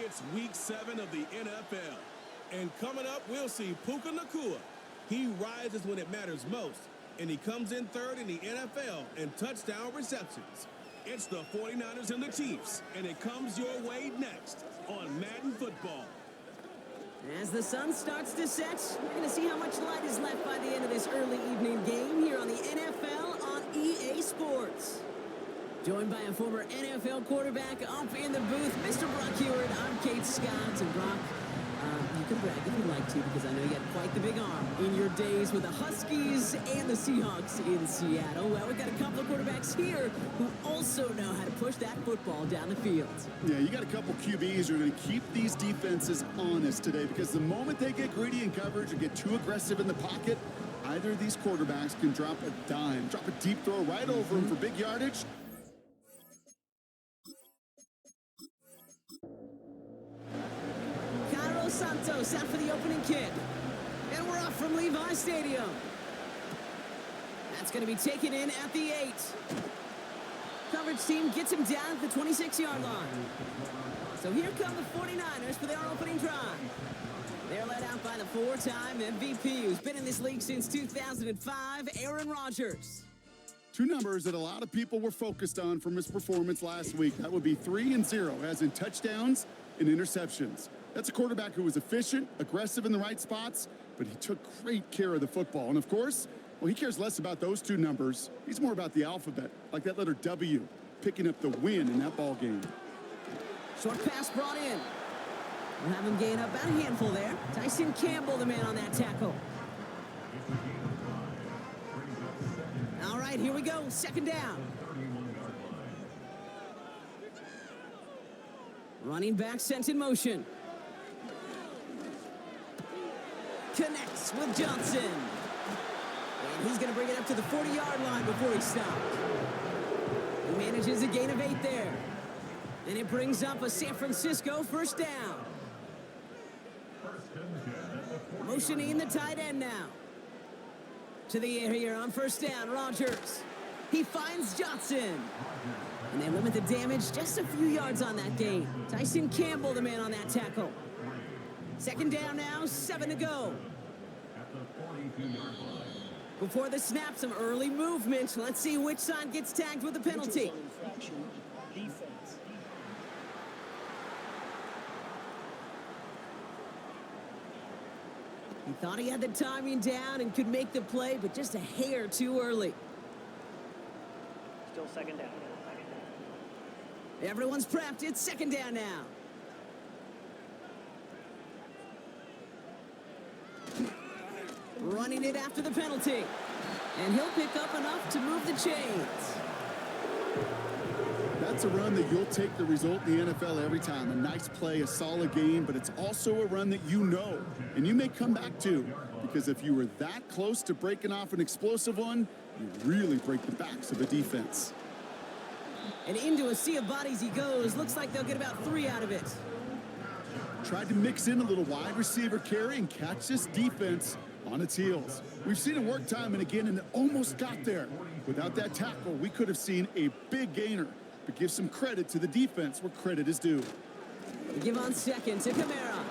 It's week 7 of the NFL. And coming up, we'll see Puka Nacua. He rises when it matters most, and he comes in third in the NFL in touchdown receptions. It's the 49ers and the Chiefs, and it comes your way next on Madden Football. As the sun starts to set, we're going to see how much light is left by the end of this early evening game here on the NFL on EA Sports. Joined by a former NFL quarterback up in the booth, Mr. Brock Heward. I'm Kate Scott. And Brock, you can brag if you'd like to, because I know you had quite the big arm in your days with the Huskies and the Seahawks in Seattle. Well, we've got a couple of quarterbacks here who also know how to push that football down the field. Yeah, you got a couple QBs who are going to keep these defenses honest today, because the moment they get greedy in coverage or get too aggressive in the pocket, either of these quarterbacks can drop a dime, drop a deep throw right over them for big yardage. Santos out for the opening kick. And we're off from Levi Stadium. That's going to be taken in at the 8. Coverage team gets him down at the 26-yard line. So here come the 49ers for their opening drive. They're led out by the 4-time MVP who's been in this league since 2005, Aaron Rodgers. Two numbers that a lot of people were focused on from his performance last week. That would be 3 and 0, as in touchdowns and interceptions. That's a quarterback who was efficient, aggressive in the right spots, but he took great care of the football. And of course, well, he cares less about those two numbers. He's more about the alphabet, like that letter W, picking up the win in that ball game. Short pass brought in. We'll have him gain up about a handful there. Tyson Campbell, the man on that tackle. All right, here we go. Second down. Running back sent in motion. Connects with Johnson. And he's going to bring it up to the 40-yard line before he stopped. He manages a gain of 8 there. And it brings up a San Francisco first down. Motioning the tight end now. To the air here on first down, Rodgers. He finds Johnson. And they limit the damage just a few yards on that gain. Tyson Campbell, the man on that tackle. Second down now, 7 to go. Before the snap, some early movement. Let's see which side gets tagged with a penalty. He thought he had the timing down and could make the play, but just a hair too early. Still second down. Everyone's prepped. It's second down now. Running it after the penalty. And he'll pick up enough to move the chains. That's a run that you'll take the result in the NFL every time. A nice play, a solid game, but it's also a run that you know, and you may come back to, because if you were that close to breaking off an explosive one, you really break the backs of a defense. And into a sea of bodies he goes. Looks like they'll get about 3 out of it. Tried to mix in a little wide receiver carry and catch this defense on its heels. We've seen it work time and again, and it almost got there. Without that tackle, we could have seen a big gainer. But give some credit to the defense where credit is due. We give on second to Kamara.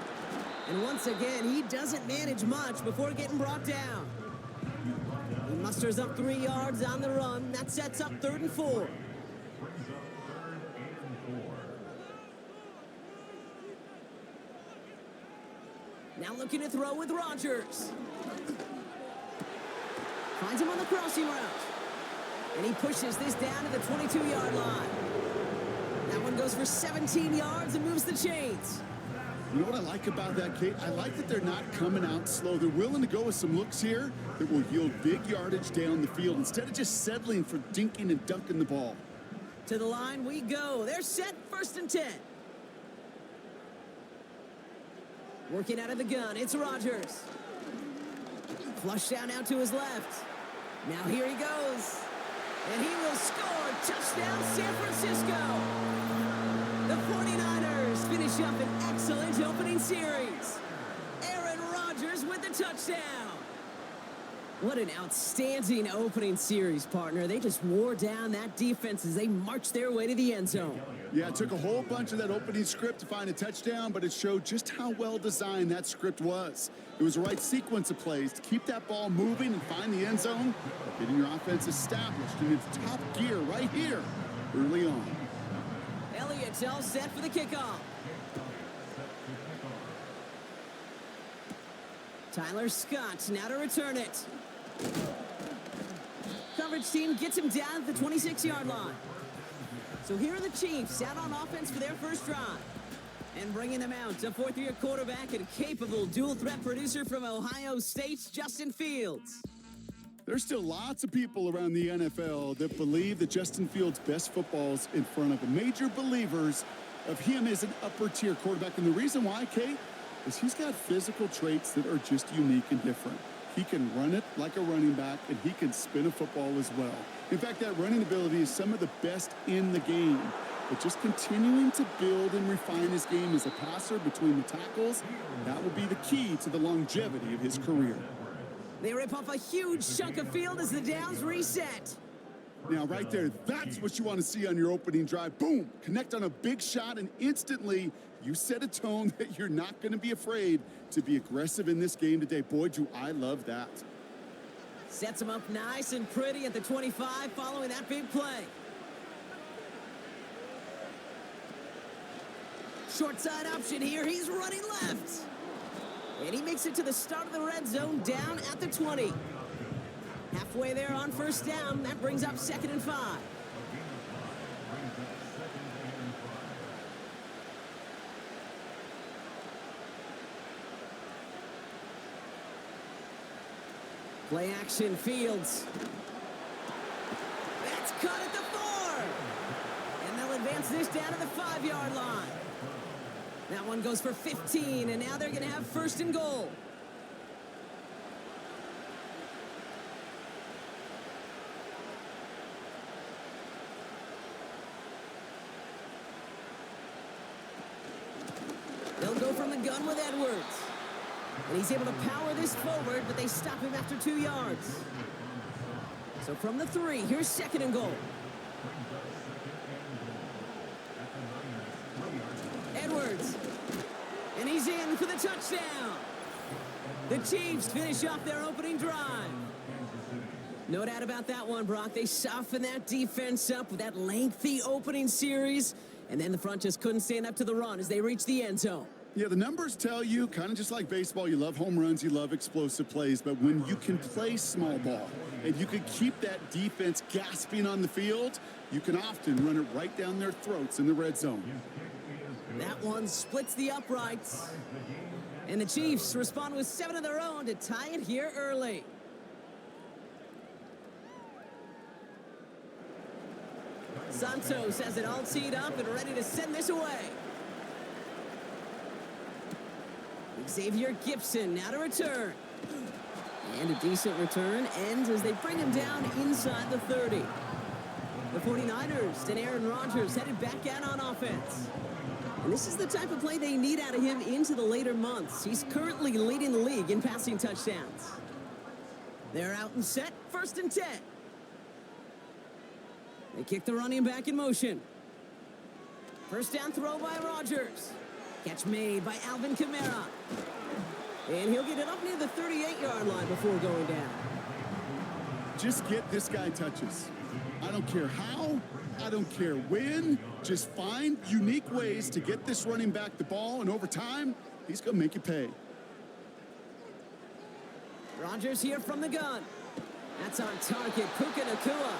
And once again, he doesn't manage much before getting brought down. He musters up 3 yards on the run. That sets up 3rd and 4. Now looking to throw with Rodgers. Finds him on the crossing route. And he pushes this down to the 22-yard line. That one goes for 17 yards and moves the chains. You know what I like about that, Kate? I like that they're not coming out slow. They're willing to go with some looks here that will yield big yardage down the field instead of just settling for dinking and dunking the ball. To the line we go. They're set, 1st and 10. Working out of the gun, it's Rodgers. Flush down now to his left. Now here he goes. And he will score. Touchdown, San Francisco. The 49ers finish up an excellent opening series. Aaron Rodgers with the touchdown. What an outstanding opening series, partner. They just wore down that defense as they marched their way to the end zone. Yeah, it took a whole bunch of that opening script to find a touchdown, but it showed just how well designed that script was. It was the right sequence of plays to keep that ball moving and find the end zone, getting your offense established in its top gear right here early on. Elliott's all set for the kickoff. Tyler Scott now to return it. Coverage team gets him down at the 26-yard line. So here are the Chiefs out on offense for their first drive. And bringing them out, a fourth-year quarterback and capable dual-threat producer from Ohio State's Justin Fields. There's still lots of people around the NFL that believe that Justin Fields' best football's in front of major believers of him as an upper-tier quarterback. And the reason why, Kate, is he's got physical traits that are just unique and different. He can run it like a running back, and he can spin a football as well. In fact, that running ability is some of the best in the game. But just continuing to build and refine his game as a passer between the tackles, that will be the key to the longevity of his career. They rip off a huge chunk of field as the downs reset. Now, right there, that's what you want to see on your opening drive. Boom! Connect on a big shot, and instantly you set a tone that you're not going to be afraid to be aggressive in this game today. Boy, do I love that. Sets him up nice and pretty at the 25 following that big play. Short side option here. He's running left. And he makes it to the start of the red zone down at the 20. Halfway there on first down. That brings up 2nd and 5. Play action, Fields. That's caught at the 4. And they'll advance this down to the 5-yard line. That one goes for 15, and now they're going to have 1st and goal. They'll go from the gun with Edwards. And he's able to power this forward, but they stop him after 2 yards. So from the 3, here's 2nd and goal. Edwards. And he's in for the touchdown. The Chiefs finish off their opening drive. No doubt about that one, Brock. They soften that defense up with that lengthy opening series. And then the front just couldn't stand up to the run as they reach the end zone. Yeah, the numbers tell you, kind of just like baseball, you love home runs, you love explosive plays, but when you can play small ball and you can keep that defense gasping on the field, you can often run it right down their throats in the red zone. That one splits the uprights. And the Chiefs respond with 7 of their own to tie it here early. Santos has it all teed up and ready to send this away. Xavier Gibson now to return. And a decent return ends as they bring him down inside the 30. The 49ers and Aaron Rodgers headed back out on offense. And this is the type of play they need out of him into the later months. He's currently leading the league in passing touchdowns. They're out and set, 1st and 10. They kick the running back in motion. First down throw by Rodgers. Catch made by Alvin Kamara. And he'll get it up near the 38-yard line before going down. Just get this guy touches. I don't care how, I don't care when. Just find unique ways to get this running back the ball, and over time, he's going to make you pay. Rodgers here from the gun. That's on target, Puka Nacua.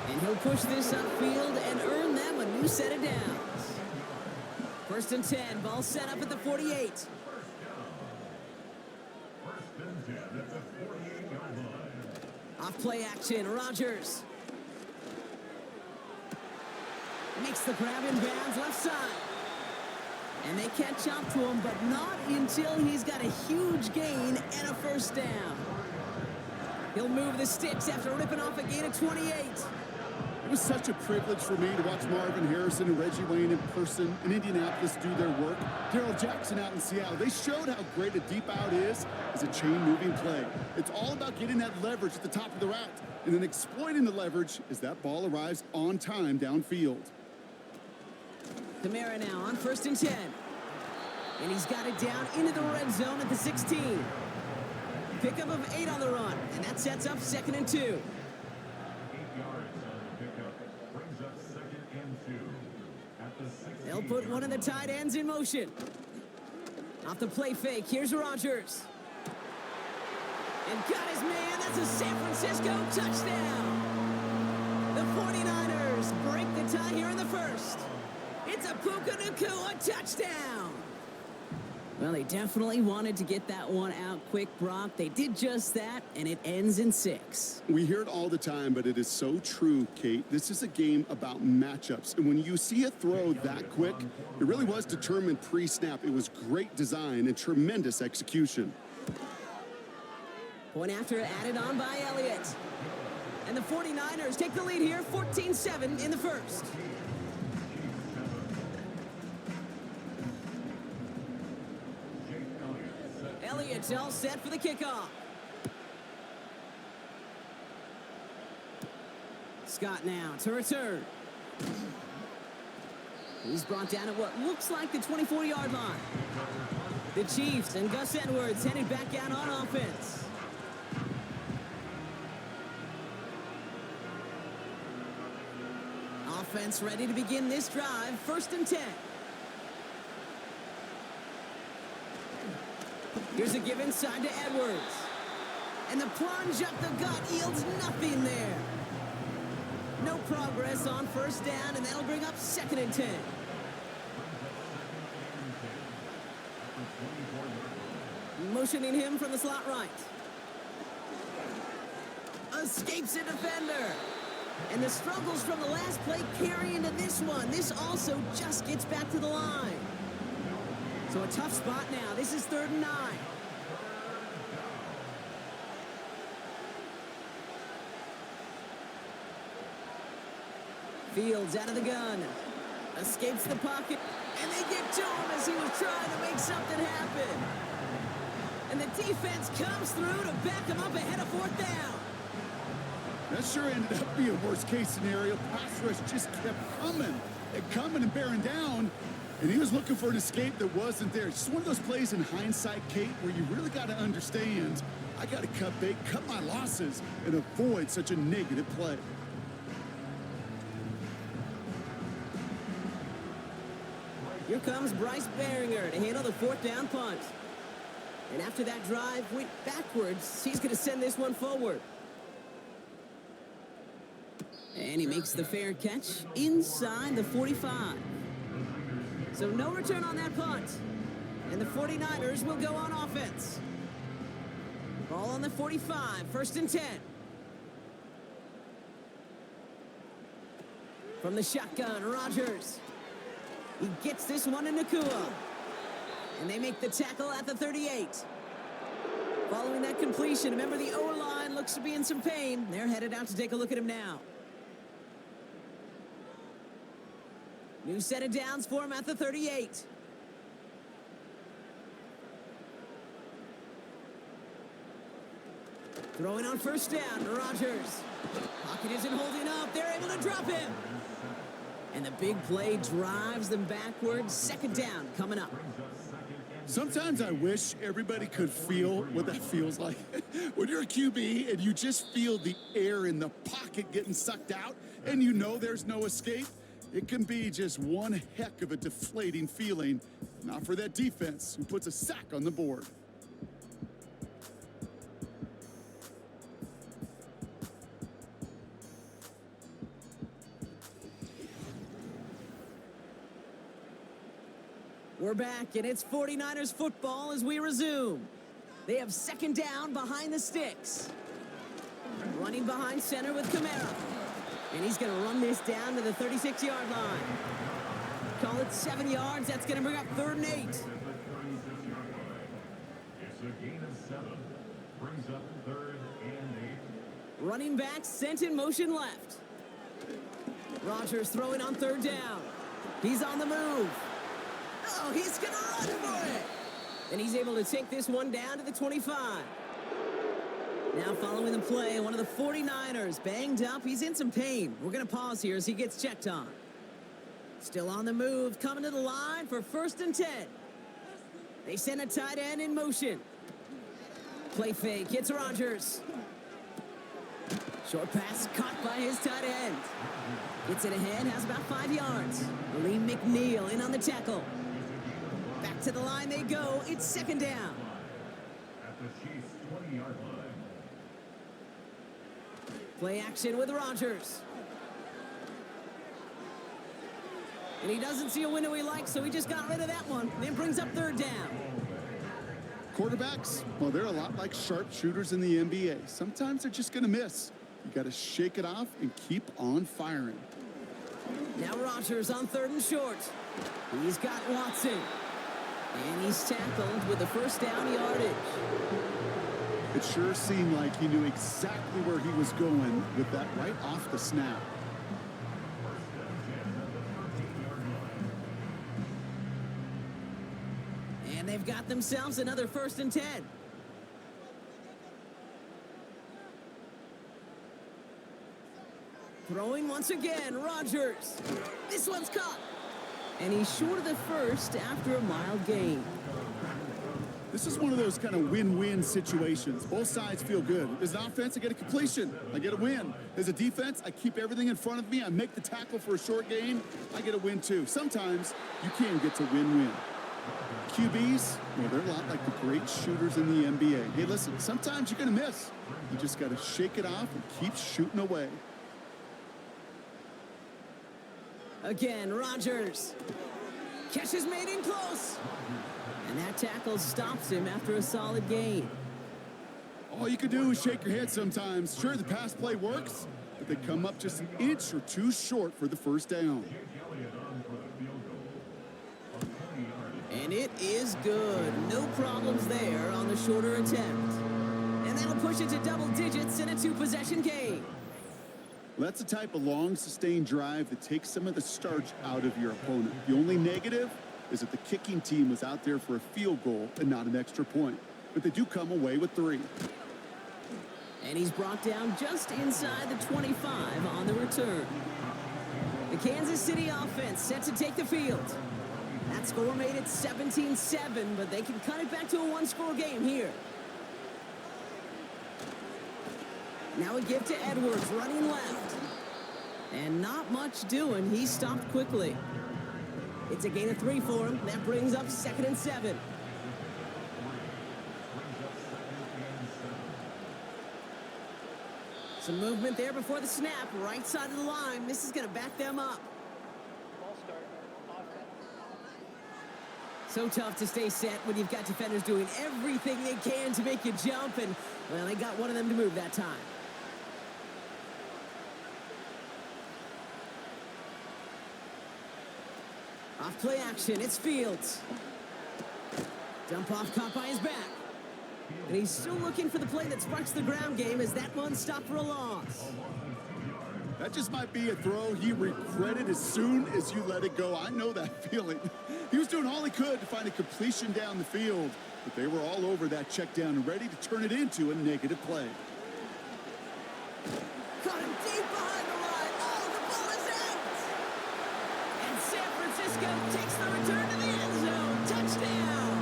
And he'll push this upfield and earn them a new set of downs. 1st and 10, ball set up at the 48. Off play action, Rodgers. Makes the grab in bounds left side. And they catch up to him, but not until he's got a huge gain and a 1st down. He'll move the sticks after ripping off a gain of 28. It was such a privilege for me to watch Marvin Harrison and Reggie Wayne in person in Indianapolis do their work. Darrell Jackson out in Seattle. They showed how great a deep out is as a chain-moving play. It's all about getting that leverage at the top of the route and then exploiting the leverage as that ball arrives on time downfield. Kamara now on 1st and 10. And he's got it down into the red zone at the 16. Pickup of 8 on the run, and that sets up 2nd and 2. 8 yards on the pickup. Brings up 2nd and 2. At the 16. They'll put one of the tight ends in motion. Off the play fake, here's Rodgers. And got his man, that's a San Francisco touchdown. The 49ers break the tie here in the first. It's a Puka Nacua touchdown. Well, they definitely wanted to get that one out quick, Brock. They did just that, and it ends in 6. We hear it all the time, but it is so true, Kate. This is a game about matchups. And when you see a throw that quick, it really was determined pre-snap. It was great design and tremendous execution. Point after added on by Elliott. And the 49ers take the lead here, 14-7 in the first. Elliott's all set for the kickoff. Scott now to return. He's brought down at what looks like the 24-yard line. The Chiefs and Gus Edwards headed back out on offense. Offense ready to begin this drive. 1st and 10. Here's a give inside to Edwards. And the plunge up the gut yields nothing there. No progress on 1st down, and that'll bring up 2nd and 10. Motioning him from the slot right. Escapes a defender. And the struggles from the last play carry into this one. This also just gets back to the line. So a tough spot now. This is 3rd and 9. Fields out of the gun. Escapes the pocket. And they get to him as he was trying to make something happen. And the defense comes through to back him up ahead of 4th down. That sure ended up being a worst-case scenario. Pass rush just kept coming and bearing down. And he was looking for an escape that wasn't there. It's just one of those plays in hindsight, Kate, where you really got to understand, I got to cut bait, cut my losses, and avoid such a negative play. Here comes Bryce Baringer to handle the 4th down punt. And after that drive went backwards, he's going to send this one forward. And he makes the fair catch inside the 45. So no return on that punt. And the 49ers will go on offense. Ball on the 45, 1st and 10. From the shotgun, Rodgers. He gets this one in Nacua. And they make the tackle at the 38. Following that completion, remember the O-line looks to be in some pain. They're headed out to take a look at him now. New set of downs for him at the 38. Throwing on 1st down, Rodgers. Pocket isn't holding up. They're able to drop him. And the big play drives them backwards. 2nd down coming up. Sometimes I wish everybody could feel what that feels like. When you're a QB and you just feel the air in the pocket getting sucked out and you know there's no escape, it can be just one heck of a deflating feeling. Not for that defense who puts a sack on the board. We're back, and it's 49ers football as we resume. They have 2nd down behind the sticks. Running behind center with Kamara. And he's going to run this down to the 36-yard line. Call it 7 yards. That's going to bring up 3rd and 8. It's a gain of 7. Brings up 3rd and 8. Running back sent in motion left. Rodgers throwing on third down. He's on the move. Oh, he's going to run for it. And he's able to take this one down to the 25. Now following the play, one of the 49ers banged up. He's in some pain. We're going to pause here as he gets checked on. Still on the move, coming to the line for 1st and 10. They send a tight end in motion. Play fake, it's Rodgers. Short pass caught by his tight end. Gets it ahead, has about 5 yards. Lee McNeil in on the tackle. Back to the line they go. It's 2nd down. At the Chiefs' 20-yard line. Play action with Rodgers. And he doesn't see a window he likes, so he just got rid of that one. Then brings up 3rd down. Quarterbacks, well, they're a lot like sharpshooters in the NBA. Sometimes they're just going to miss. You got to shake it off and keep on firing. Now Rodgers on 3rd and short. He's got Watson. And he's tackled with the 1st down yardage. It sure seemed like he knew exactly where he was going with that right off the snap. And they've got themselves another 1st and 10. Throwing once again, Rodgers. This one's caught. And he's short of the 1st after a mild gain. This is one of those kind of win-win situations. Both sides feel good. As an offense, I get a completion. I get a win. As a defense, I keep everything in front of me. I make the tackle for a short gain. I get a win, too. Sometimes you can get to win-win. QBs, well, they're a lot like the great shooters in the NBA. Hey, listen, sometimes you're going to miss. You just got to shake it off and keep shooting away. Again, Rodgers. Catch is made in close. And that tackle stops him after a solid gain. All you can do is shake your head sometimes. Sure, the pass play works, but they come up just an inch or two short for the 1st down. And it is good. No problems there on the shorter attempt. And that'll push it to double digits in a 2-possession game. Well, that's the type of long, sustained drive that takes some of the starch out of your opponent. The only negative is that the kicking team was out there for a field goal and not an extra point. But they do come away with 3. And he's brought down just inside the 25 on the return. The Kansas City offense set to take the field. That score made it 17-7, but they can cut it back to a 1-score game here. Now a give to Edwards, running left. And not much doing. He stopped quickly. It's a gain of 3 for him. That brings up 2nd and 7. Some movement there before the snap. Right side of the line. This is going to back them up. So tough to stay set when you've got defenders doing everything they can to make you jump. And, well, they got one of them to move that time. Off play action, it's Fields. Dump off caught by his back. And he's still looking for the play that sparks the ground game as that one stopped for a loss. That just might be a throw he regretted as soon as you let it go. I know that feeling. He was doing all he could to find a completion down the field, but they were all over that check down and ready to turn it into a negative play. Caught him deep behind the line. Oh, the ball is out. And San Francisco takes the return to the end zone. Touchdown.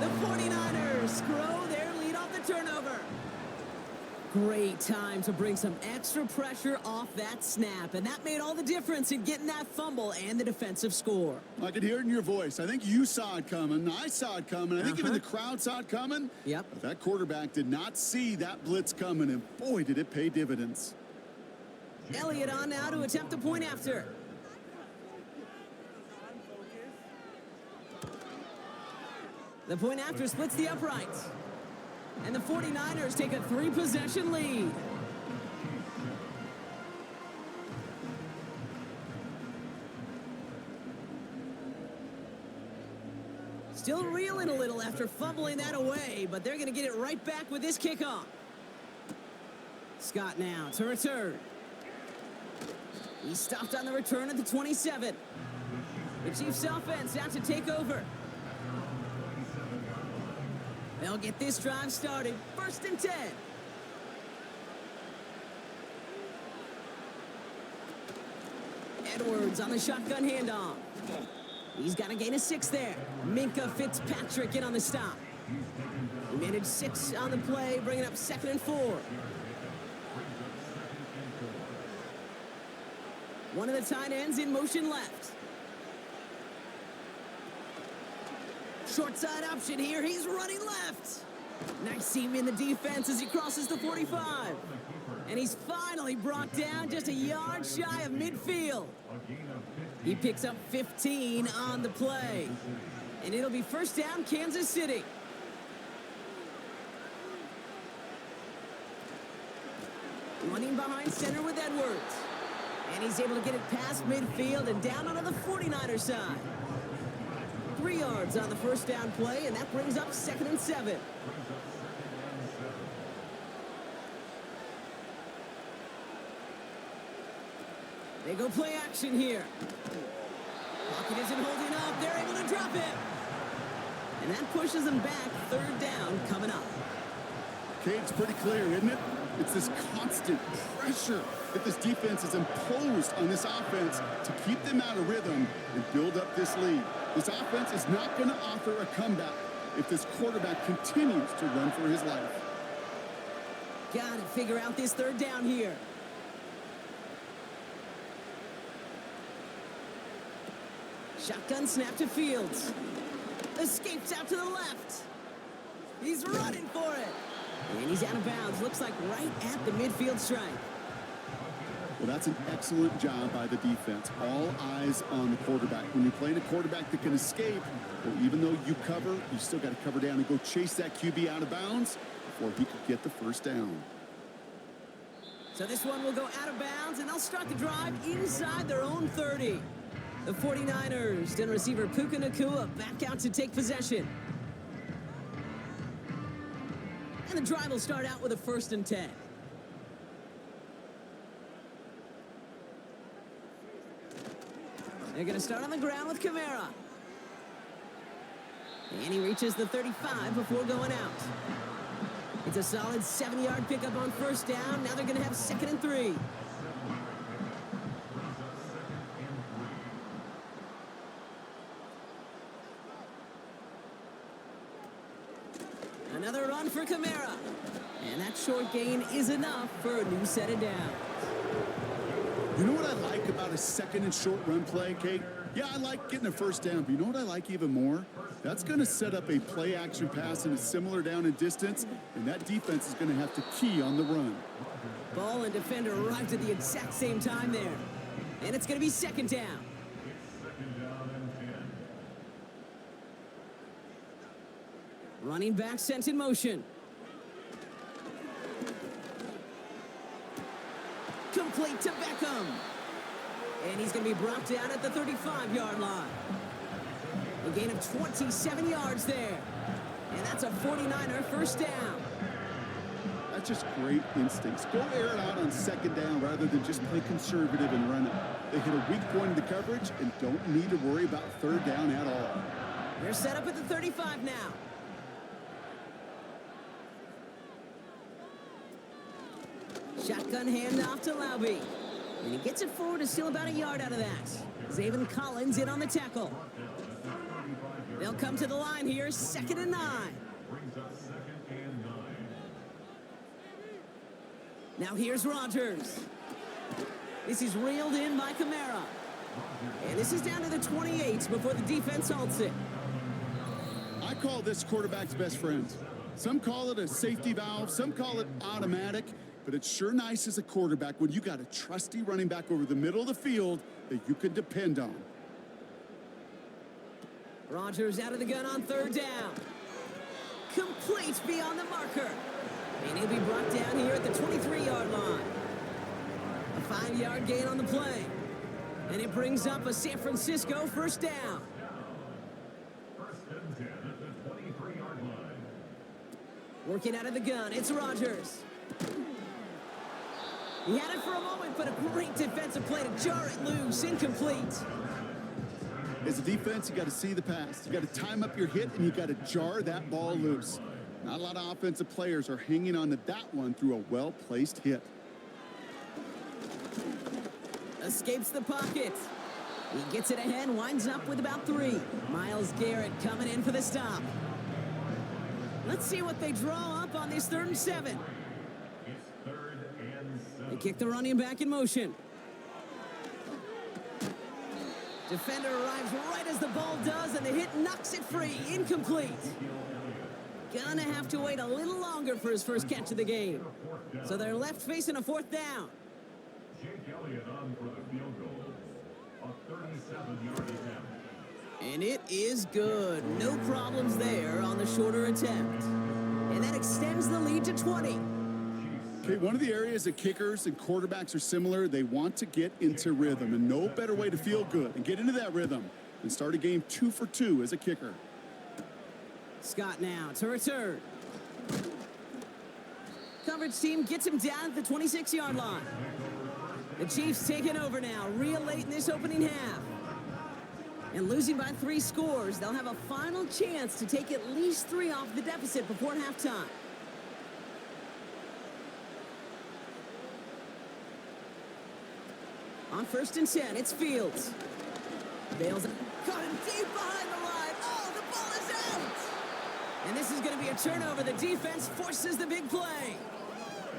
The 49ers grow their lead off the turnover. Great time to bring some extra pressure off that snap, and that made all the difference in getting that fumble and the defensive score. I could hear it in your voice. I think you saw it coming. I saw it coming. I think even the crowd saw it coming. Yep. But that quarterback did not see that blitz coming, and boy, did it pay dividends. Elliott on now to attempt the point after. The point after splits the uprights. And the 49ers take a 3-possession lead. Still reeling a little after fumbling that away, but they're going to get it right back with this kickoff. Scott now to return. He stopped on the return at the 27. The Chiefs offense out to take over. They'll get this drive started. 1st and 10. Edwards on the shotgun handoff. He's got a gain of 6 there. Minka Fitzpatrick in on the stop. He managed 6 on the play, bringing up 2nd and 4. One of the tight ends in motion left. Short side option here. He's running left. Nice seam in the defense as he crosses the 45. And he's finally brought down just a yard shy of midfield. He picks up 15 on the play. And it'll be 1st down, Kansas City. Running behind center with Edwards. And he's able to get it past midfield and down onto the 49er side. 3 yards on the 1st down play, and that brings up 2nd and 7. They go play action here. Pocket isn't holding up. They're able to drop it. And that pushes them back. 3rd down coming up. Okay, it's pretty clear, isn't it? It's this constant pressure that this defense has imposed on this offense to keep them out of rhythm and build up this lead. This offense is not going to offer a comeback if this quarterback continues to run for his life. Got to figure out this 3rd down here. Shotgun snap to Fields. Escapes out to the left. He's running for it. And he's out of bounds. Looks like right at the midfield stripe. Well, that's an excellent job by the defense. All eyes on the quarterback. When you're playing a quarterback that can escape, well, even though you cover, you still got to cover down and go chase that QB out of bounds before he could get the 1st down. So this one will go out of bounds, and they'll start the drive inside their own 30. The 49ers and receiver Puka Nacua back out to take possession. And the drive will start out with a 1st and 10. They're going to start on the ground with Kamara. And he reaches the 35 before going out. It's a solid 7-yard pickup on 1st down. Now they're going to have 2nd and 3. Another run for Kamara. And that short gain is enough for a new set of downs. You know what I like about a 2nd and short run play, Kate? Yeah, I like getting a 1st down, but you know what I like even more? That's going to set up a play action pass in a similar down and distance, and that defense is going to have to key on the run. Ball and defender arrived at the exact same time there. And it's going to be 2nd down. Running back sent in motion. Complete to Beckham. And he's going to be brought down at the 35-yard line. A gain of 27 yards there. And that's a 49er 1st down. That's just great instincts. Go air it out on 2nd down rather than just play conservative and run it. They hit a weak point in the coverage and don't need to worry about 3rd down at all. They're set up at the 35 now. Shotgun handoff to Laube. And he gets it forward to still about a yard out of that. Zaven Collins in on the tackle. They'll come to the line here, 2nd and 9. Now here's Rodgers. This is reeled in by Kamara. And this is down to the 28 before the defense halts it. I call this quarterback's best friend. Some call it a safety valve, some call it automatic, but it's sure nice as a quarterback when you got a trusty running back over the middle of the field that you can depend on. Rodgers out of the gun on 3rd down. Complete beyond the marker. And he'll be brought down here at the 23-yard line. A 5-yard gain on the play. And it brings up a San Francisco 1st down. 1st and 10 at the 23-yard line. Working out of the gun, it's Rodgers. He had it for a moment, but a great defensive play to jar it loose. Incomplete. As a defense, you got to see the pass. You got to time up your hit, and you got to jar that ball loose. Not a lot of offensive players are hanging on to that one through a well-placed hit. Escapes the pocket. He gets it ahead, winds up with about 3. Myles Garrett coming in for the stop. Let's see what they draw up on this 3rd and 7. It's 3rd and 7. They kick the running back in motion. Defender arrives right as the ball does, and the hit knocks it free. Incomplete. Gonna have to wait a little longer for his first catch of the game. So they're left facing a 4th down. Jake Elliott on for the field goal. A 37-yard attempt. And it is good. No problems there on the shorter attempt. And that extends the lead to 20. Okay, one of the areas that kickers and quarterbacks are similar, they want to get into rhythm, and no better way to feel good and get into that rhythm than start a game 2 for 2 as a kicker. Scott now to return. Coverage team gets him down at the 26-yard line. The Chiefs taking over now, real late in this opening half. And losing by 3 scores, they'll have a final chance to take at least 3 off the deficit before halftime. On 1st and 10, it's Fields. Bales caught him deep behind the line. Oh, the ball is out! And this is going to be a turnover. The defense forces the big play.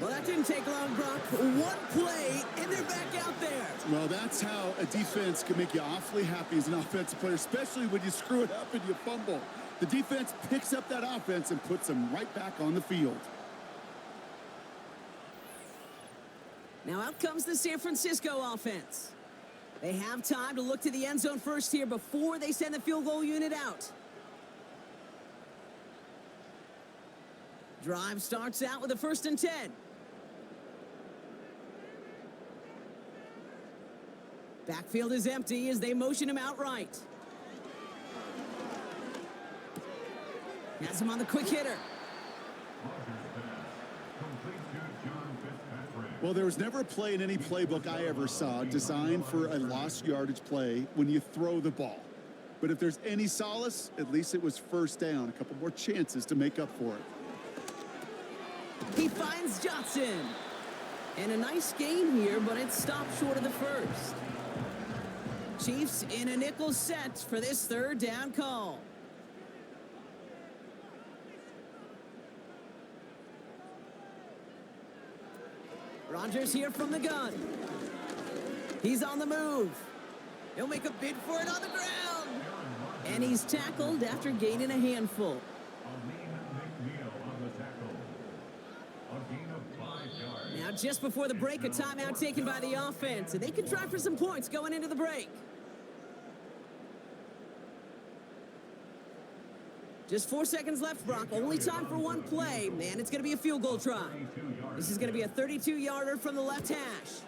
Well, that didn't take long, Brock. 1 play, and they're back out there. Well, that's how a defense can make you awfully happy as an offensive player, especially when you screw it up and you fumble. The defense picks up that offense and puts them right back on the field. Now out comes the San Francisco offense. They have time to look to the end zone first here before they send the field goal unit out. Drive starts out with a 1st and 10. Backfield is empty as they motion him out right. Has him on the quick hitter. Well, there was never a play in any playbook I ever saw designed for a lost yardage play when you throw the ball. But if there's any solace, at least it was 1st down. A couple more chances to make up for it. He finds Johnson. And a nice gain here, but it's stopped short of the 1st. Chiefs in a nickel set for this 3rd down call. Rodgers here from the gun. He's on the move. He'll make a bid for it on the ground. And he's tackled after gaining a handful. Now, just before the break, a timeout taken by the offense, and they can try for some points going into the break. Just 4 seconds left, Brock. Only time for 1 play, and it's going to be a field goal try. This is going to be a 32-yarder from the left hash.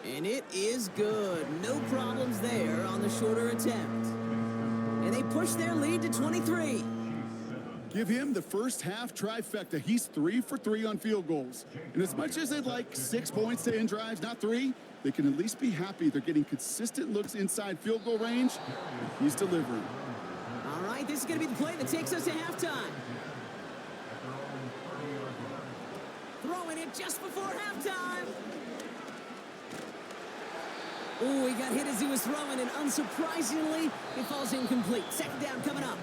And it is good. No problems there on the shorter attempt. And they push their lead to 23. Give him the first half trifecta. He's 3 for 3 on field goals. And as much as they'd like 6 points to end drives, not 3, they can at least be happy they're getting consistent looks inside field goal range. He's delivering. All right, this is going to be the play that takes us to halftime. Throwing it just before halftime. Oh, he got hit as he was throwing, and unsurprisingly, he falls incomplete. 2nd down coming up.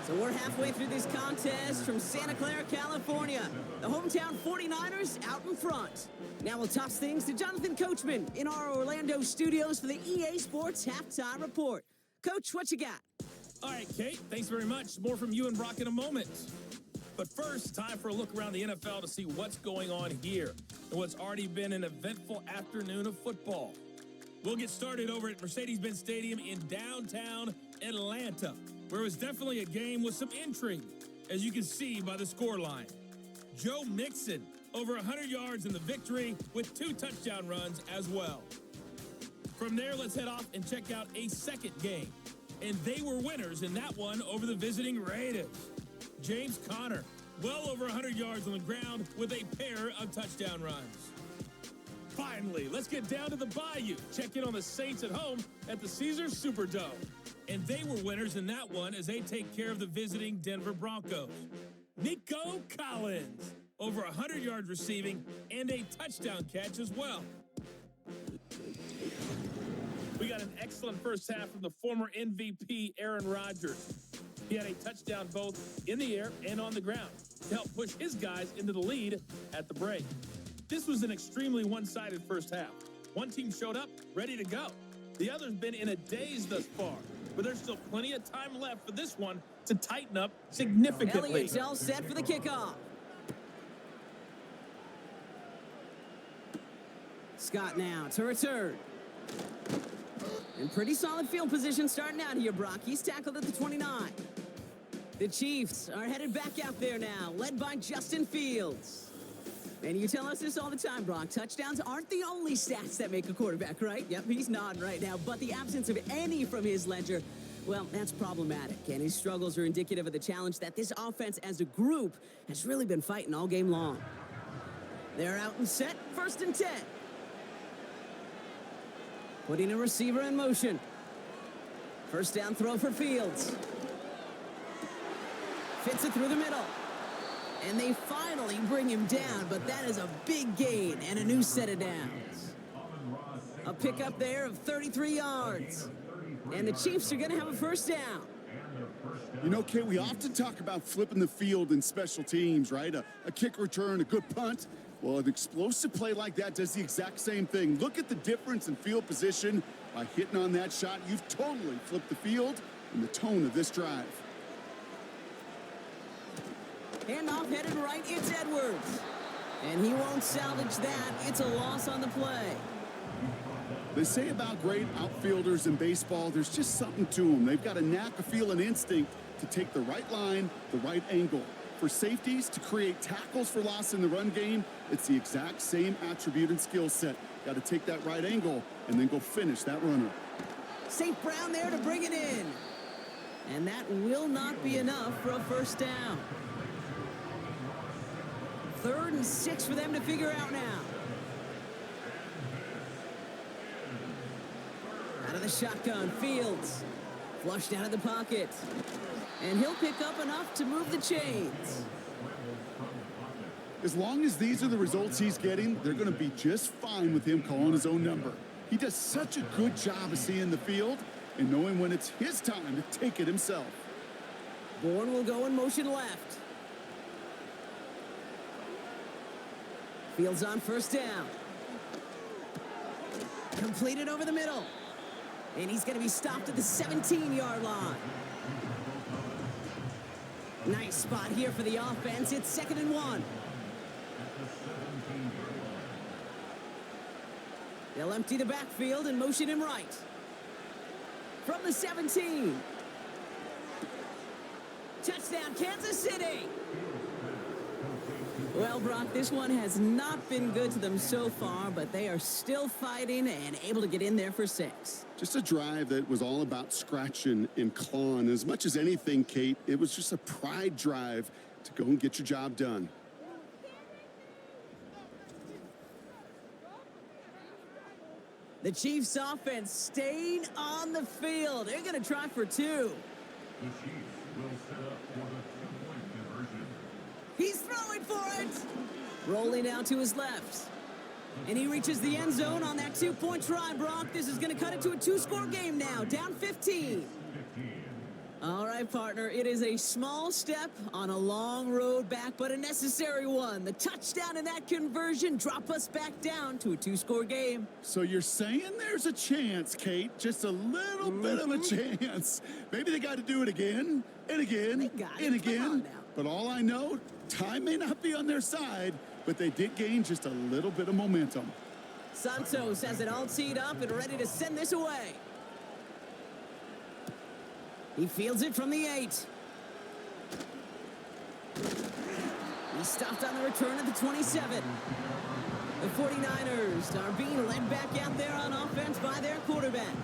So we're halfway through this contest from Santa Clara, California. The hometown 49ers out in front. Now we'll toss things to Jonathan Coachman in our Orlando studios for the EA Sports Halftime Report. Coach, what you got? All right, Kate, thanks very much. More from you and Brock in a moment. But first, time for a look around the NFL to see what's going on here and what's already been an eventful afternoon of football. We'll get started over at Mercedes-Benz Stadium in downtown Atlanta, where it was definitely a game with some intrigue, as you can see by the scoreline. Joe Mixon, over 100 yards in the victory with 2 touchdown runs as well. From there, let's head off and check out a second game. And they were winners in that one over the visiting Raiders. James Conner, well over 100 yards on the ground with a pair of touchdown runs. Finally, let's get down to the Bayou. Check in on the Saints at home at the Caesars Superdome. And they were winners in that one as they take care of the visiting Denver Broncos. Nico Collins, over 100 yards receiving and a touchdown catch as well. We got an excellent first half from the former MVP Aaron Rodgers. He had a touchdown both in the air and on the ground to help push his guys into the lead at the break. This was an extremely one-sided first half. One team showed up, ready to go. The other's been in a daze thus far, but there's still plenty of time left for this one to tighten up significantly. Elliott's all set for the kickoff. Scott now to return. In pretty solid field position starting out here, Brock. He's tackled at the 29. The Chiefs are headed back out there now, led by Justin Fields. And you tell us this all the time, Brock. Touchdowns aren't the only stats that make a quarterback, right? Yep, he's nodding right now. But the absence of any from his ledger, well, that's problematic. And his struggles are indicative of the challenge that this offense as a group has really been fighting all game long. They're out and set, 1st and 10. Putting a receiver in motion. First down throw for Fields. Fits it through the middle. And they finally bring him down, but that is a big gain and a new set of downs. A pickup there of 33 yards. And the Chiefs are going to have a first down. You know, Kate, we often talk about flipping the field in special teams, right? A kick return, a good punt. Well, an explosive play like that does the exact same thing. Look at the difference in field position. By hitting on that shot, you've totally flipped the field and the tone of this drive. Handoff headed right, it's Edwards. And he won't salvage that. It's a loss on the play. They say about great outfielders in baseball, there's just something to them. They've got a knack, a feel, and instinct to take the right line, the right angle. For safeties, to create tackles for loss in the run game, it's the exact same attribute and skill set. Got to take that right angle and then go finish that runner. St. Brown there to bring it in. And that will not be enough for a first down. 3rd and 6 for them to figure out now. Out of the shotgun, Fields. Flushed out of the pocket. And he'll pick up enough to move the chains. As long as these are the results he's getting, they're going to be just fine with him calling his own number. He does such a good job of seeing the field and knowing when it's his time to take it himself. Bourne will go in motion left. Fields on first down. Completed over the middle. And he's going to be stopped at the 17-yard line. Nice spot here for the offense. It's 2nd and 1. They'll empty the backfield and motion him right. From the 17. Touchdown, Kansas City. Well, Brock, this one has not been good to them so far, but they are still fighting and able to get in there for 6. Just a drive that was all about scratching and clawing. As much as anything, Kate, it was just a pride drive to go and get your job done. The Chiefs offense staying on the field. They're going to try for 2. The Chiefs will set up for the two-point conversion. He's throwing for it. Rolling out to his left. And he reaches the end zone on that 2-point try, Brock. This is going to cut it to a 2-score game now. Down 15. All right, partner. It is a small step on a long road back, but a necessary one. The touchdown and that conversion drop us back down to a 2-score game. So you're saying there's a chance, Kate, just a little bit of a chance. Maybe they got to do it again and again and again. But all I know, time may not be on their side, but they did gain just a little bit of momentum. Santos has it all teed up and ready to send this away. He fields it from the 8. He stopped on the return at the 27. The 49ers are being led back out there on offense by their quarterback.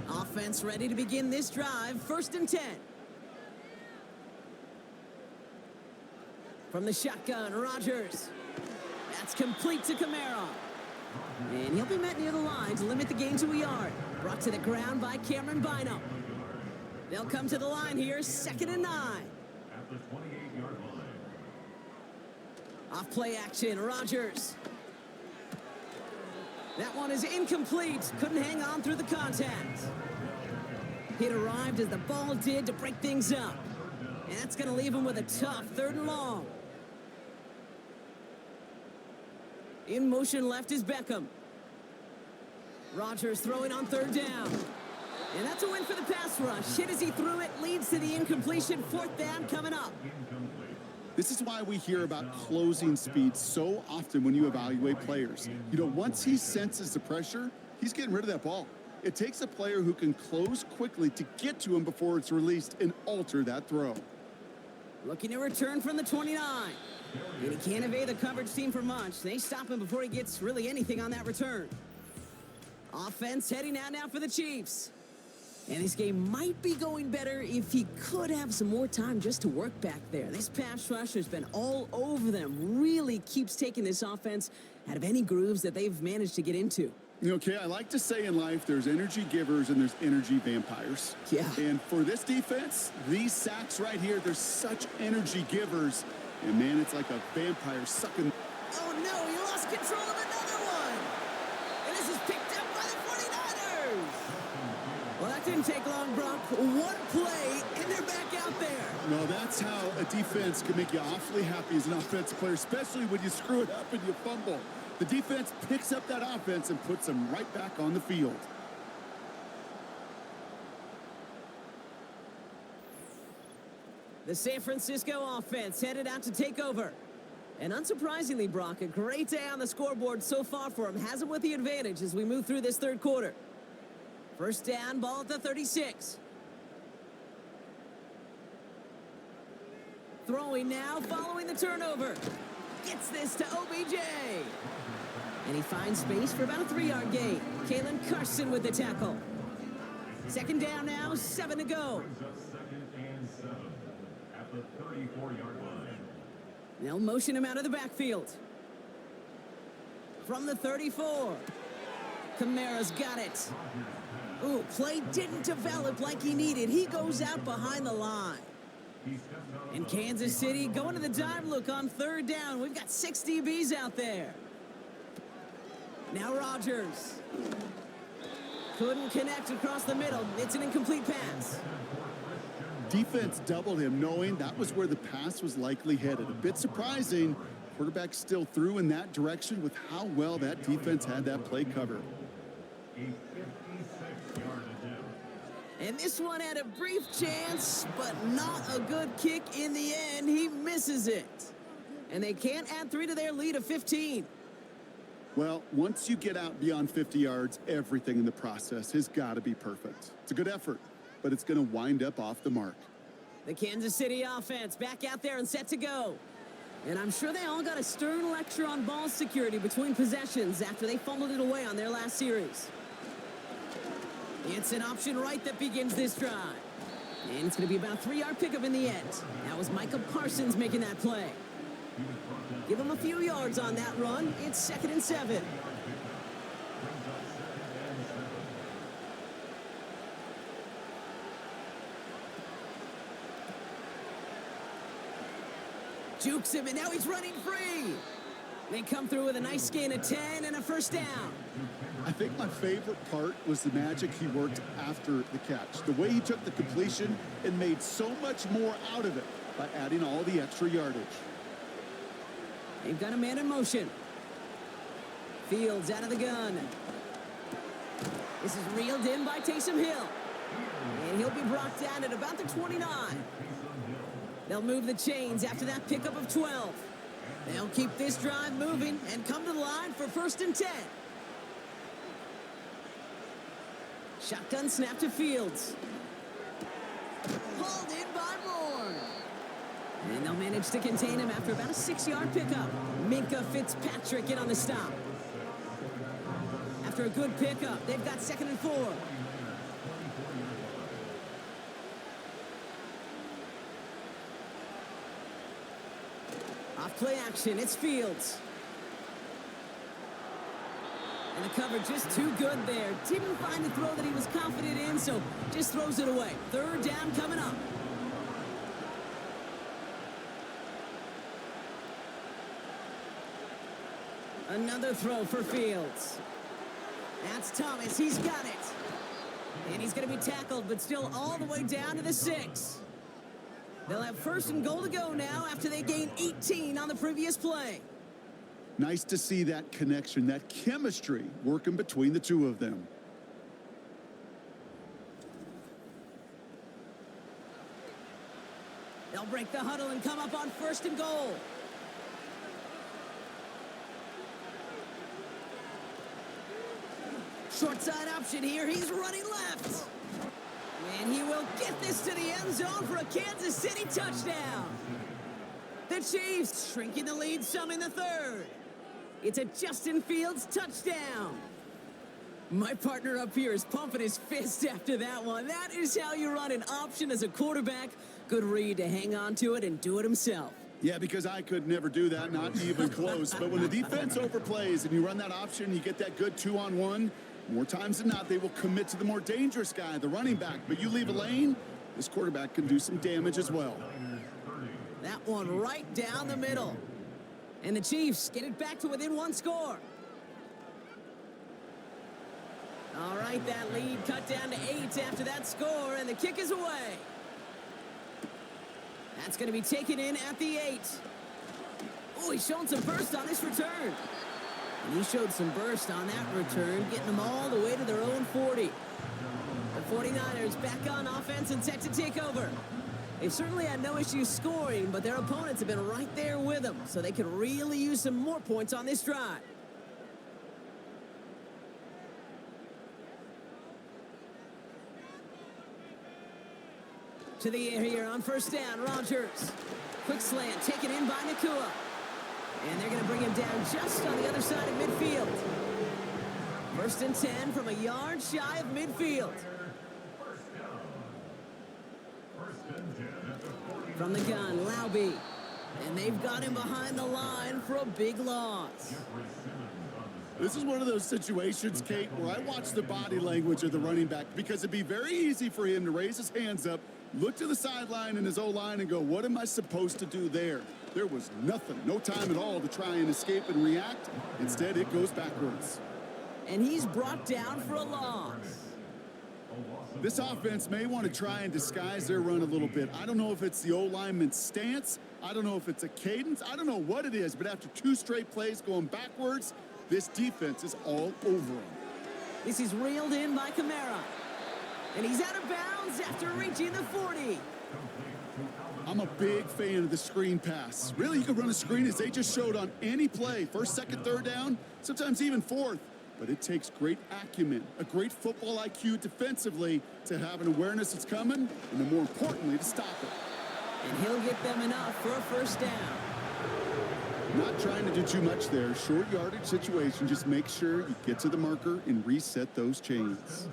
Offense ready to begin this drive. 1st and 10. From the shotgun, Rodgers. That's complete to Kamara. And he'll be met near the line to limit the gain to a yard. Brought to the ground by Cameron Bynum. They'll come to the line here, 2nd and 9. At the 28-yard line. Off play action, Rodgers. That one is incomplete. Couldn't hang on through the contact. It arrived as the ball did to break things up. And that's going to leave him with a tough 3rd and long. In motion left is Beckham. Rodgers throwing on 3rd down. And that's a win for the pass rush. Hit as he threw it, leads to the incompletion. 4th down coming up. This is why we hear about closing speed so often when you evaluate players. You know, once he senses the pressure, he's getting rid of that ball. It takes a player who can close quickly to get to him before it's released and alter that throw. Looking to return from the 29. And he can't evade the coverage team for much. They stop him before he gets really anything on that return. Offense heading out now for the Chiefs. And this game might be going better if he could have some more time just to work back there. This pass rush has been all over them. Really keeps taking this offense out of any grooves that they've managed to get into. Okay, I like to say in life there's energy givers and there's energy vampires. Yeah. And for this defense, these sacks right here, they're such energy givers. And man, it's like a vampire sucking. Oh no, he lost control of another one. And this is picked up by the 49ers. Well, that didn't take long, Brock. One play, and they're back out there. No, that's how a defense can make you awfully happy as an offensive player, especially when you screw it up and you fumble. The defense picks up that offense and puts them right back on the field. The San Francisco offense headed out to take over. And unsurprisingly, Brock, a great day on the scoreboard so far for him. Has him with the advantage as we move through this 3rd quarter. 1st down, ball at the 36. Throwing now, following the turnover. Gets this to OBJ. And he finds space for about a 3-yard gain. Kalen Carson with the tackle. 2nd down now, 7 to go. Brings up 2nd and 7 at the 34-yard line. They'll motion him out of the backfield. From the 34. Kamara's got it. Ooh, play didn't develop like he needed. He goes out behind the line. In Kansas City, going to the dive look on 3rd down. We've got 6 DBs out there. Now Rodgers. Couldn't connect across the middle. It's an incomplete pass. Defense doubled him, knowing that was where the pass was likely headed. A bit surprising. Quarterback still threw in that direction with how well that defense had that play covered. A 56-yard attempt. And this one had a brief chance, but not a good kick in the end. He misses it. And they can't add 3 to their lead of 15. Well, once you get out beyond 50 yards, everything in the process has got to be perfect. It's a good effort, but it's going to wind up off the mark. The Kansas City offense back out there and set to go. And I'm sure they all got a stern lecture on ball security between possessions after they fumbled it away on their last series. It's an option right that begins this drive. And it's going to be about a 3-yard pickup in the end. That was Micah Parsons making that play. Give him a few yards on that run. It's 2nd and 7. Jukes him, and now he's running free. They come through with a nice gain of 10 and a 1st down. I think my favorite part was the magic he worked after the catch. The way he took the completion and made so much more out of it by adding all the extra yardage. They've got a man in motion. Fields out of the gun. This is reeled in by Taysom Hill. And he'll be brought down at about the 29. They'll move the chains after that pickup of 12. They'll keep this drive moving and come to the line for 1st and 10. Shotgun snap to Fields. Hauled in by Moore. And they'll manage to contain him after about a 6-yard pickup. Minka Fitzpatrick in on the stop. After a good pickup, they've got 2nd and 4. play action. It's Fields. And the cover just too good there. Didn't find the throw that he was confident in, so just throws it away. Third down coming up. Another throw for Fields. That's Thomas. He's got it. And he's going to be tackled, but still all the way down to the 6. They'll have first and goal to go now after they gain 18 on the previous play. Nice to see that connection, that chemistry working between the two of them. They'll break the huddle and come up on first and goal. Short side option here. He's running left. And he will get this to the end zone for a Kansas City touchdown. The Chiefs shrinking the lead some in the third. It's a Justin Fields touchdown. My partner up here is pumping his fist after that one. That is how you run an option as a quarterback. Good read to hang on to it and do it himself. Yeah, because I could never do that, not even close. But when the defense overplays and you run that option, you get that good 2-on-1. More times than not, they will commit to the more dangerous guy, the running back. But you leave a lane, this quarterback can do some damage as well. That one right down the middle. And the Chiefs get it back to within one score. All right, that lead cut down to 8 after that score, and the kick is away. That's going to be taken in at the 8. Oh, he's showing some burst on this return. And he showed some burst on that return, getting them all the way to their own 40. The 49ers back on offense and set to take over. They've certainly had no issue scoring, but their opponents have been right there with them, so they could really use some more points on this drive. To the air here on first down, Rodgers. Quick slant taken in by Nakua. And they're going to bring him down just on the other side of midfield. First and 10 from a yard shy of midfield. From the gun, Laube. And they've got him behind the line for a big loss. This is one of those situations, Kate, where I watch the body language of the running back because it'd be very easy for him to raise his hands up, look to the sideline in his O-line and go, what am I supposed to do there? There was nothing, no time at all to try and escape and react. Instead, it goes backwards. And he's brought down for a loss. This offense may want to try and disguise their run a little bit. I don't know if it's the O-lineman's stance. I don't know if it's a cadence. I don't know what it is, but after 2 straight plays going backwards, this defense is all over him. This is reeled in by Kamara. And he's out of bounds after reaching the 40. I'm a big fan of the screen pass. Really, you can run a screen as they just showed on any play. First, second, third down, sometimes even fourth. But it takes great acumen, a great football IQ defensively to have an awareness it's coming, and then more importantly, to stop it. And he'll get them enough for a first down. Not trying to do too much there. Short yardage situation. Just make sure you get to the marker and reset those chains.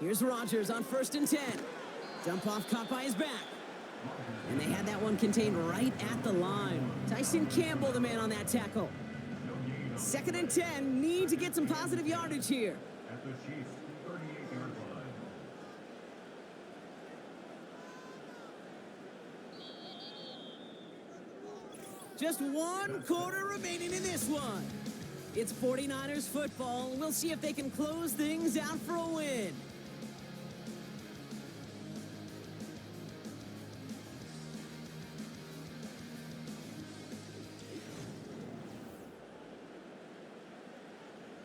Here's Rodgers on first and 10. Dump off caught by his back. And they had that one contained right at the line. Tyson Campbell, the man on that tackle. Second and 10. Need to get some positive yardage here. At the Chiefs' 38-yard line. Just 1 quarter remaining in this one. It's 49ers football. We'll see if they can close things out for a win.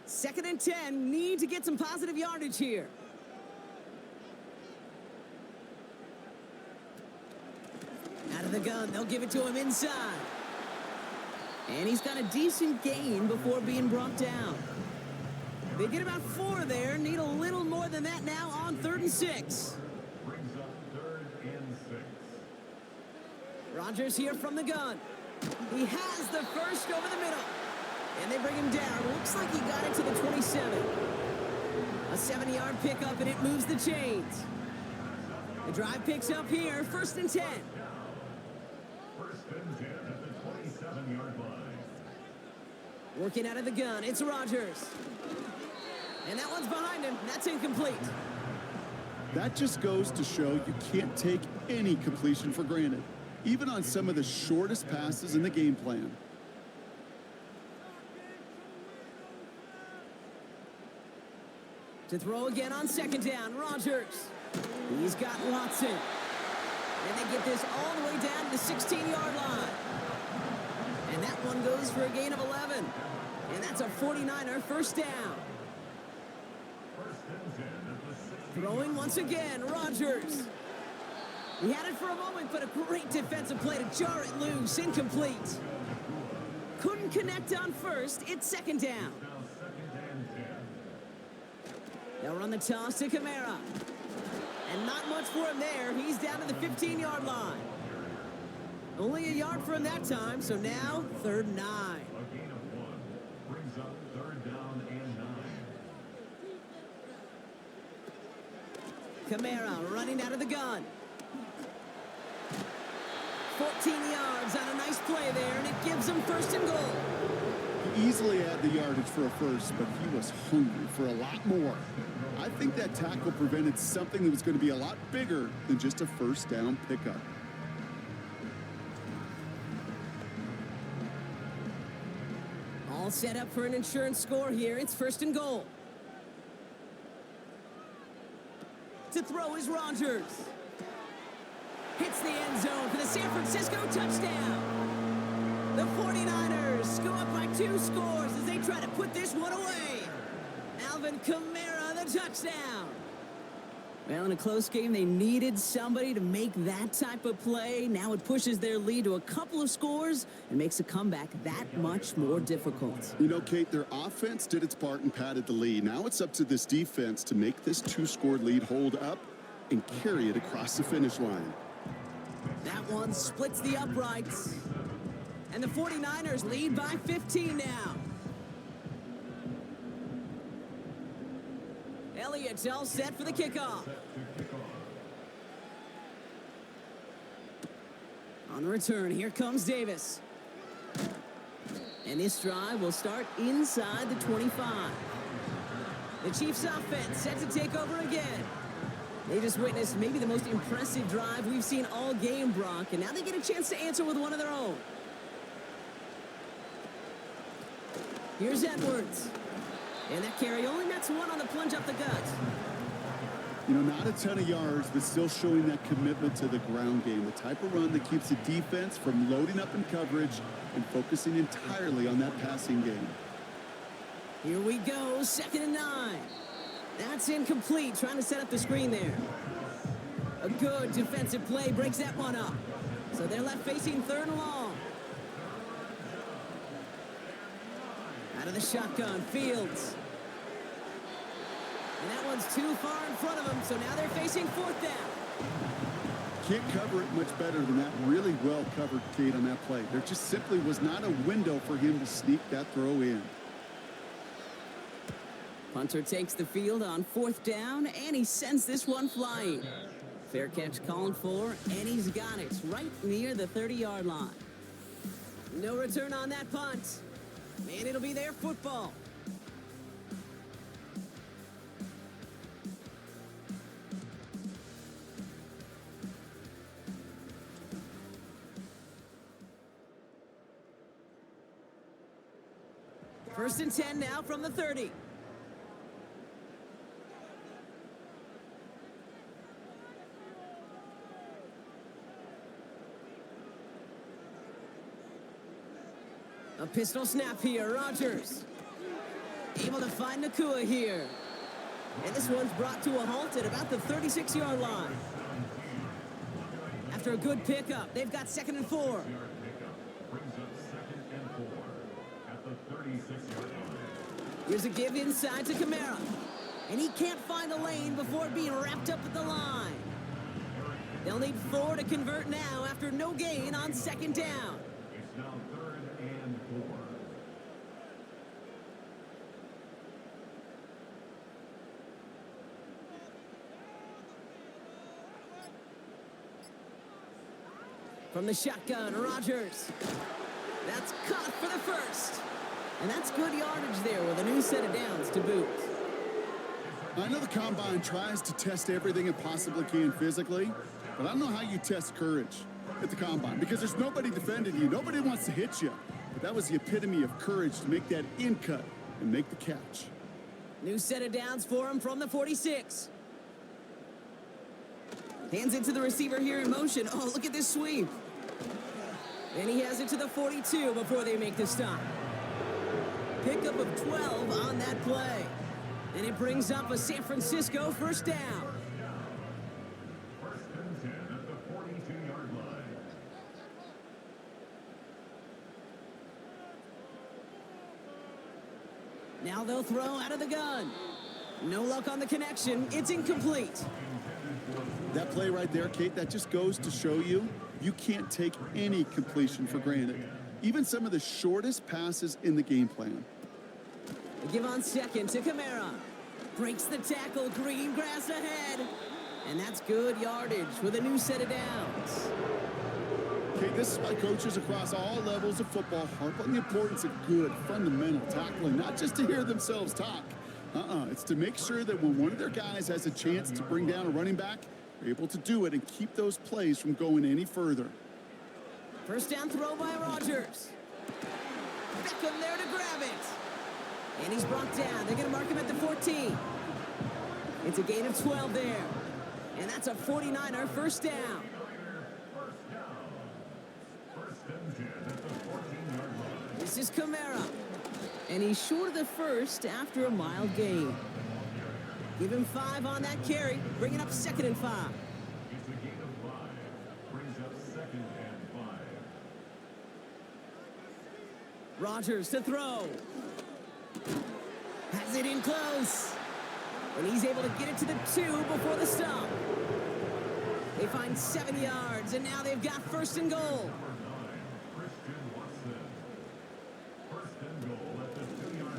Second and 10. Need to get some positive yardage here. Out of the gun. They'll give it to him inside. And he's got a decent gain before being brought down. They get about 4 there. Need a little more than that now on 3rd and 6. Brings up 3rd and 6. Rodgers here from the gun. He has the first over the middle. And they bring him down. Looks like he got it to the 27. A 70-yard pickup, and it moves the chains. The drive picks up here, 1st and 10. First and 10 at the 27-yard line. Working out of the gun, it's Rodgers. And that one's behind him. That's incomplete. That just goes to show you can't take any completion for granted, even on some of the shortest passes in the game plan. To throw again on 2nd down, Rodgers. He's got Watson. And they get this all the way down to the 16-yard line. And that one goes for a gain of 11. And that's a 49er first down. Throwing once again, Rodgers. He had it for a moment, but a great defensive play to jar it loose. Incomplete. Couldn't connect on 1st. It's 2nd down. They'll run the toss to Kamara. And not much for him there. He's down to the 15-yard line. Only a yard for him that time, so now 3rd and 9. A gain of 1 brings up 3rd down and 9. Kamara running out of the gun. 14 yards on a nice play there, and it gives him 1st and goal. He easily had the yardage for a first, but he was hungry for a lot more. I think that tackle prevented something that was going to be a lot bigger than just a 1st down pickup. All set up for an insurance score here. It's 1st and goal. To throw is Rodgers. Hits the end zone for the San Francisco touchdown. The 49ers go up by 2 scores as they try to put this one away. Alvin Kamara, the touchdown. Well, in a close game, they needed somebody to make that type of play. Now it pushes their lead to a couple of scores and makes a comeback that much more difficult. You know, Kate, their offense did its part and padded the lead. Now it's up to this defense to make this 2-score lead hold up and carry it across the finish line. That one splits the uprights. And the 49ers lead by 15 now. Elliott's all set for the kickoff. On the return, here comes Davis. And this drive will start inside the 25. The Chiefs offense set to take over again. They just witnessed maybe the most impressive drive we've seen all game, Brock, and now they get a chance to answer with one of their own. Here's Edwards. And that carry only nets 1 on the plunge up the gut. You know, not a ton of yards, but still showing that commitment to the ground game. The type of run that keeps the defense from loading up in coverage and focusing entirely on that passing game. Here we go, 2nd and 9. That's incomplete, trying to set up the screen there. A good defensive play breaks that one up. So they're left facing 3rd and long. Out of the shotgun, Fields. And that one's too far in front of them, so now they're facing 4th down. Can't cover it much better than that. Really well covered, Kate, on that play. There just simply was not a window for him to sneak that throw in. Punter takes the field on 4th down, and he sends this one flying. Fair catch called for, and he's got it right near the 30-yard line. No return on that punt. And it'll be their football. First and 10 now from the 30. A pistol snap here, Rodgers. Able to find Nakua here. And this one's brought to a halt at about the 36-yard line. After a good pickup, they've got 2nd and 4. Brings up 2nd and 4 at the 36-yard line. Here's a give inside to Kamara. And he can't find a lane before being wrapped up at the line. They'll need 4 to convert now after no gain on 2nd down. It's now 3rd and 4. From the shotgun, Rodgers. That's caught for the first. And that's good yardage there with a new set of downs to boot. I know the Combine tries to test everything it possibly can physically, but I don't know how you test courage at the Combine because there's nobody defending you. Nobody wants to hit you. But that was the epitome of courage to make that in cut and make the catch. New set of downs for him from the 46. Hands it to the receiver here in motion. Oh, look at this sweep. And he has it to the 42 before they make the stop. Pickup of 12 on that play. And it brings up a San Francisco first down. First and 10 at the 42-yard line. Now they'll throw out of the gun. No luck on the connection. It's incomplete. That play right there, Kate, that just goes to show you can't take any completion for granted. Even some of the shortest passes in the game plan. They give on second to Kamara. Breaks the tackle, green grass ahead. And that's good yardage with a new set of downs. Okay, this is why coaches across all levels of football harp on the importance of good, fundamental tackling, not just to hear themselves talk. It's to make sure that when one of their guys has a chance to bring down a running back, they're able to do it and keep those plays from going any further. First down throw by Rodgers. Beckham there to grab it. And he's brought down. They're going to mark him at the 14. It's a gain of 12 there. And that's a 49er first down. This is Kamara. And he's short of the first after a mild gain. Give him 5 on that carry. Bring it up 2nd and 5. It's a gain of 5. Brings up 2nd and 5. Rodgers to throw. Has it in close. And he's able to get it to the 2 before the stop. They find 7 yards, and now they've got first and goal.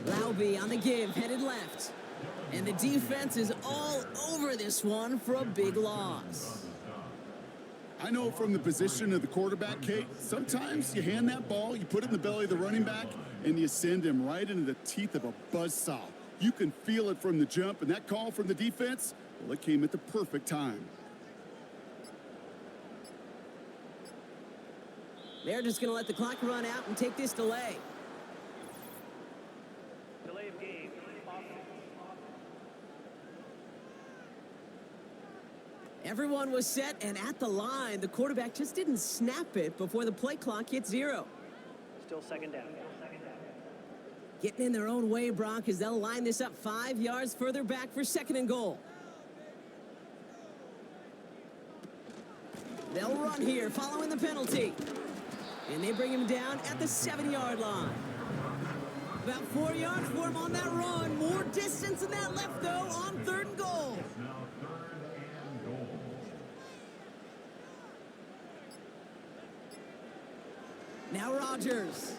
Laube on the give, headed left. And the defense is all over this one for a big loss. I know from the position of the quarterback, Kate, sometimes you hand that ball, you put it in the belly of the running back, and you send him right into the teeth of a buzzsaw. You can feel it from the jump, and that call from the defense, well, it came at the perfect time. They're just going to let the clock run out and take this delay. Delay of game. Everyone was set and at the line. The quarterback just didn't snap it before the play clock hit 0. Still second down. Getting in their own way, Brock, as they'll line this up 5 yards further back for 2nd and goal. They'll run here following the penalty. And they bring him down at the 7-yard line. About 4 yards for him on that run. More distance than that left, though, on 3rd and goal. Now 3rd and goal. Now Rodgers.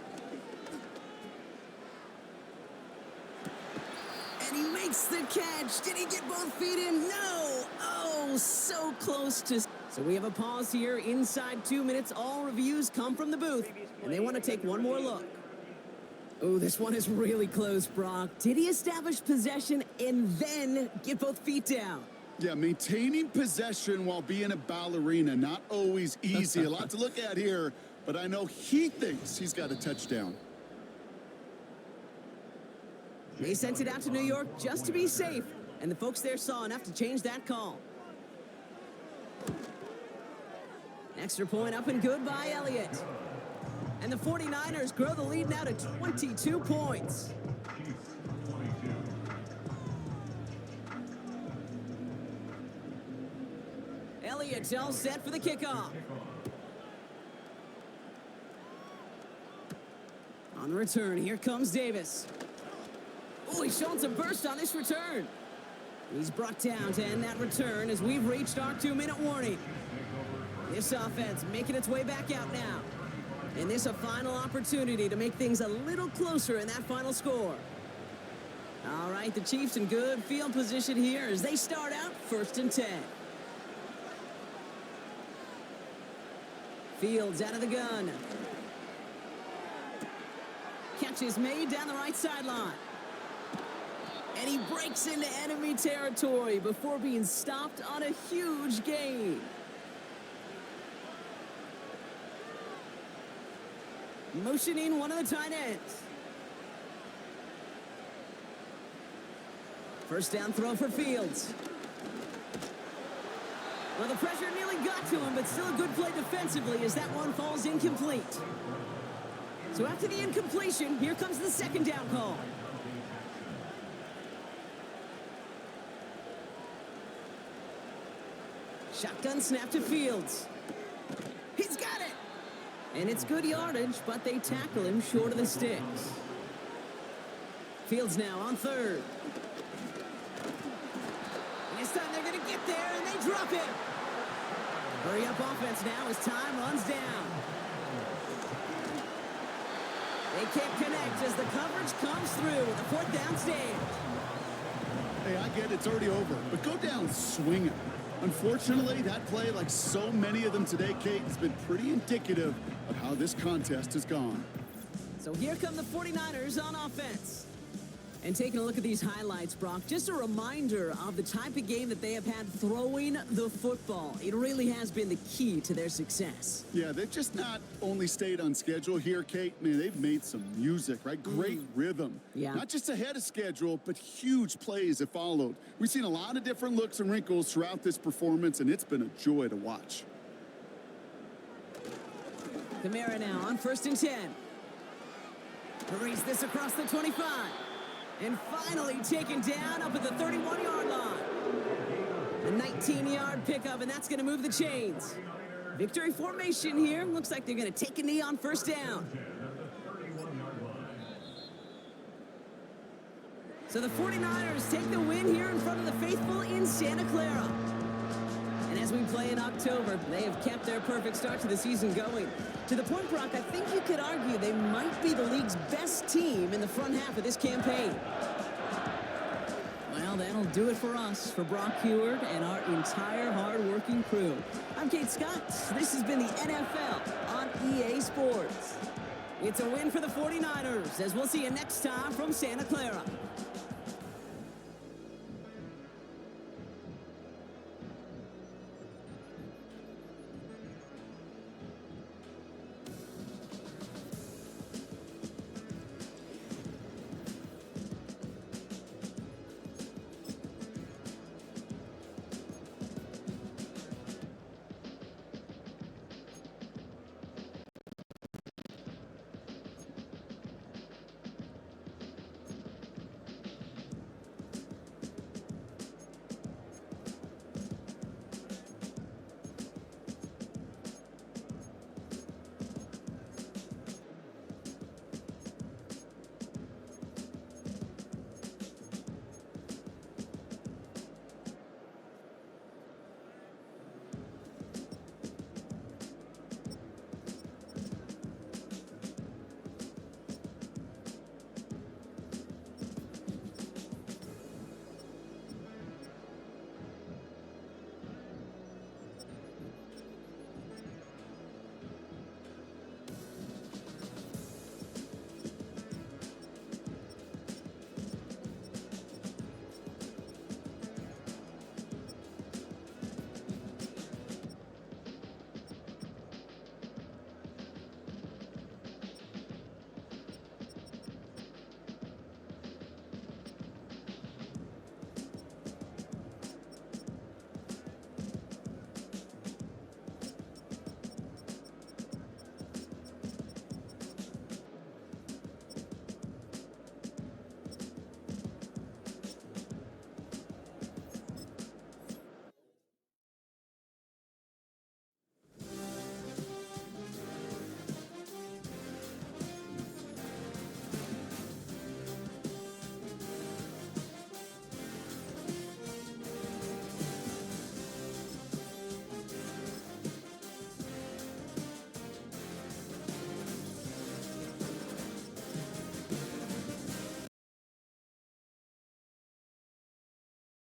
And he makes the catch. Did he get both feet in? No. Oh, so close to... So we have a pause here. Inside 2 minutes, all reviews come from the booth. And they want to take one more look. Oh, this one is really close, Brock. Did he establish possession and then get both feet down? Yeah, maintaining possession while being a ballerina, not always easy. A lot to look at here, but I know he thinks he's got a touchdown. They sent it out to New York just to be safe, and the folks there saw enough to change that call. Extra point up and good by Elliott. And the 49ers grow the lead now to 22 points. Elliott's all set for the kickoff. On the return, here comes Davis. Oh, he's showing some burst on this return. He's brought down to end that return as we've reached our 2-minute warning. This offense making its way back out now. And this a final opportunity to make things a little closer in that final score. All right, the Chiefs in good field position here as they start out 1st and 10. Fields out of the gun. Catch is made down the right sideline. And he breaks into enemy territory before being stopped on a huge gain. Motioning one of the tight ends. First down throw for Fields. Well, the pressure nearly got to him, but still a good play defensively as that one falls incomplete. So after the incompletion, here comes the second down call. Shotgun snap to Fields. He's got it! And it's good yardage, but they tackle him short of the sticks. Fields now on third. And this time they're going to get there, and they drop it. Hurry up offense now as time runs down. They can't connect as the coverage comes through with a fourth down stand. Hey, I get it, it's already over, but go down swinging. Unfortunately, that play, like so many of them today, Kate, has been pretty indicative of how this contest has gone. So here come the 49ers on offense. And taking a look at these highlights, Brock, just a reminder of the type of game that they have had throwing the football. It really has been the key to their success. Yeah, they've just not only stayed on schedule here, Kate. Man, they've made some music, right? Great rhythm. Yeah. Not just ahead of schedule, but huge plays have followed. We've seen a lot of different looks and wrinkles throughout this performance, and it's been a joy to watch. Kamara now on 1st and 10. Hurries this across the 25. And finally taken down up at the 31-yard line. A 19-yard pickup, and that's going to move the chains. Victory formation here. Looks like they're going to take a knee on first down. So the 49ers take the win here in front of the faithful in Santa Clara. And as we play in October, they have kept their perfect start to the season going. To the point, Brock, I think you could argue they might be the league's best team in the front half of this campaign. Well, that'll do it for us, for Brock Heward and our entire hard-working crew. I'm Kate Scott. This has been the NFL on EA Sports. It's a win for the 49ers, as we'll see you next time from Santa Clara.